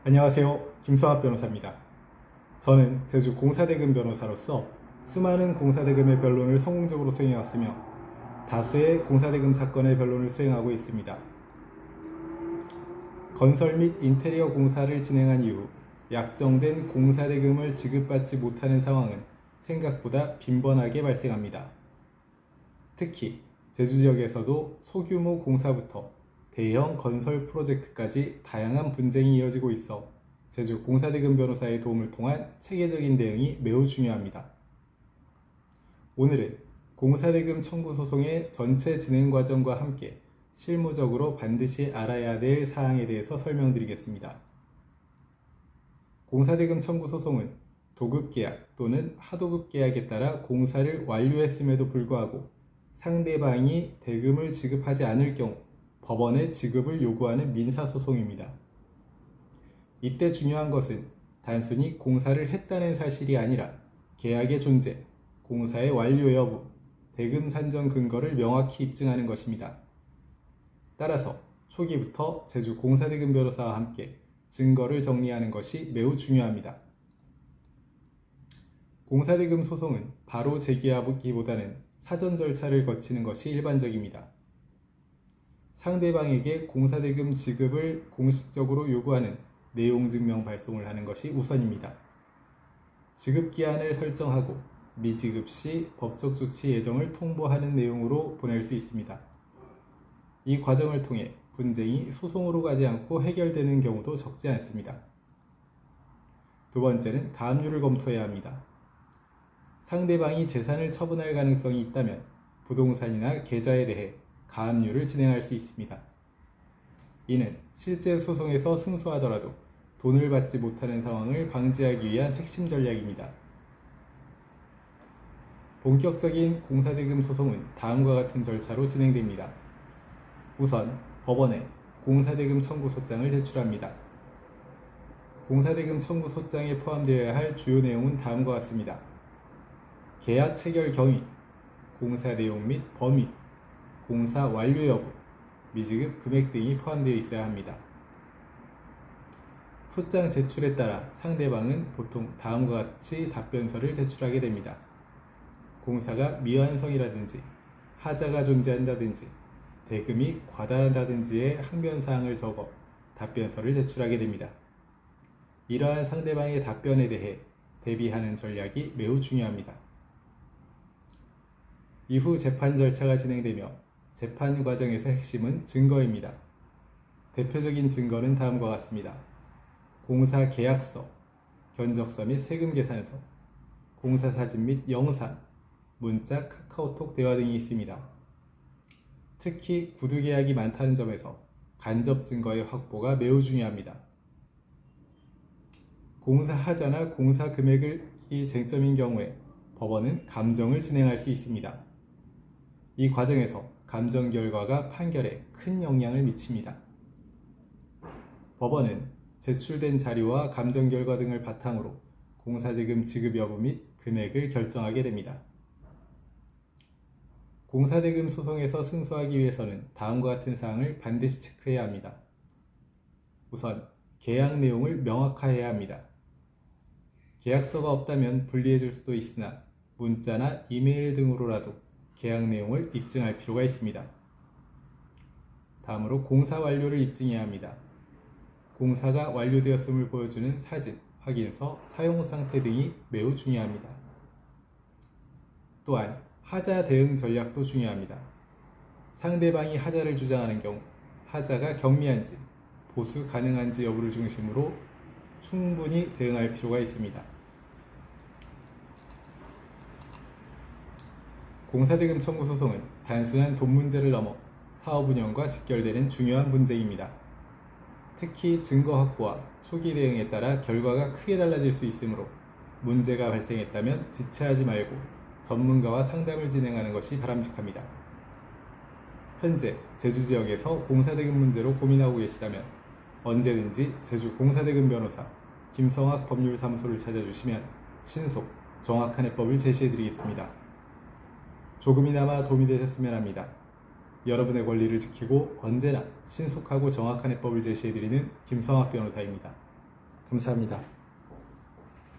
안녕하세요. 김성합 변호사입니다. 저는 제주 공사대금 변호사로서 수많은 공사대금의 변론을 성공적으로 수행해왔으며 다수의 공사대금 사건의 변론을 수행하고 있습니다. 건설 및 인테리어 공사를 진행한 이후 약정된 공사대금을 지급받지 못하는 상황은 생각보다 빈번하게 발생합니다. 특히 제주 지역에서도 소규모 공사부터 대형 건설 프로젝트까지 다양한 분쟁이 이어지고 있어 제주 공사대금 변호사의 도움을 통한 체계적인 대응이 매우 중요합니다. 오늘은 공사대금 청구 소송의 전체 진행 과정과 함께 실무적으로 반드시 알아야 될 사항에 대해서 설명드리겠습니다. 공사대금 청구 소송은 도급계약 또는 하도급 계약에 따라 공사를 완료했음에도 불구하고 상대방이 대금을 지급하지 않을 경우 법원의 지급을 요구하는 민사소송입니다. 이때 중요한 것은 단순히 공사를 했다는 사실이 아니라 계약의 존재, 공사의 완료 여부, 대금 산정 근거를 명확히 입증하는 것입니다. 따라서 초기부터 제주 공사대금 변호사와 함께 증거를 정리하는 것이 매우 중요합니다. 공사대금 소송은 바로 제기하기보다는 사전 절차를 거치는 것이 일반적입니다. 상대방에게 공사대금 지급을 공식적으로 요구하는 내용증명 발송을 하는 것이 우선입니다. 지급기한을 설정하고 미지급 시 법적 조치 예정을 통보하는 내용으로 보낼 수 있습니다. 이 과정을 통해 분쟁이 소송으로 가지 않고 해결되는 경우도 적지 않습니다. 두 번째는 가압류를 검토해야 합니다. 상대방이 재산을 처분할 가능성이 있다면 부동산이나 계좌에 대해 가압류를 진행할 수 있습니다. 이는 실제 소송에서 승소하더라도 돈을 받지 못하는 상황을 방지하기 위한 핵심 전략입니다. 본격적인 공사대금 소송은 다음과 같은 절차로 진행됩니다. 우선 법원에 공사대금 청구소장을 제출합니다. 공사대금 청구소장에 포함되어야 할 주요 내용은 다음과 같습니다. 계약 체결 경위, 공사 내용 및 범위, 공사 완료 여부, 미지급 금액 등이 포함되어 있어야 합니다. 소장 제출에 따라 상대방은 보통 다음과 같이 답변서를 제출하게 됩니다. 공사가 미완성이라든지 하자가 존재한다든지 대금이 과다하다든지의 항변사항을 적어 답변서를 제출하게 됩니다. 이러한 상대방의 답변에 대해 대비하는 전략이 매우 중요합니다. 이후 재판 절차가 진행되며 재판 과정에서 핵심은 증거입니다. 대표적인 증거는 다음과 같습니다. 공사 계약서, 견적서 및 세금 계산서, 공사 사진 및 영상, 문자, 카카오톡 대화 등이 있습니다. 특히 구두 계약이 많다는 점에서 간접 증거의 확보가 매우 중요합니다. 공사 하자나 공사 금액이 쟁점인 경우에 법원은 감정을 진행할 수 있습니다. 이 과정에서 감정 결과가 판결에 큰 영향을 미칩니다. 법원은 제출된 자료와 감정 결과 등을 바탕으로 공사대금 지급 여부 및 금액을 결정하게 됩니다. 공사대금 소송에서 승소하기 위해서는 다음과 같은 사항을 반드시 체크해야 합니다. 우선 계약 내용을 명확화해야 합니다. 계약서가 없다면 분리해 줄 수도 있으나 문자나 이메일 등으로라도 계약 내용을 입증할 필요가 있습니다. 다음으로 공사 완료를 입증해야 합니다. 공사가 완료되었음을 보여주는 사진, 확인서, 사용 상태 등이 매우 중요합니다. 또한 하자 대응 전략도 중요합니다. 상대방이 하자를 주장하는 경우 하자가 경미한지, 보수 가능한지 여부를 중심으로 충분히 대응할 필요가 있습니다. 공사대금 청구 소송은 단순한 돈 문제를 넘어 사업 운영과 직결되는 중요한 분쟁입니다. 특히 증거 확보와 초기 대응에 따라 결과가 크게 달라질 수 있으므로 문제가 발생했다면 지체하지 말고 전문가와 상담을 진행하는 것이 바람직합니다. 현재 제주 지역에서 공사대금 문제로 고민하고 계시다면 언제든지 제주 공사대금 변호사 김성학 법률사무소를 찾아주시면 신속, 정확한 해법을 제시해드리겠습니다. 조금이나마 도움이 되셨으면 합니다. 여러분의 권리를 지키고 언제나 신속하고 정확한 해법을 제시해드리는 김성학 변호사입니다. 감사합니다.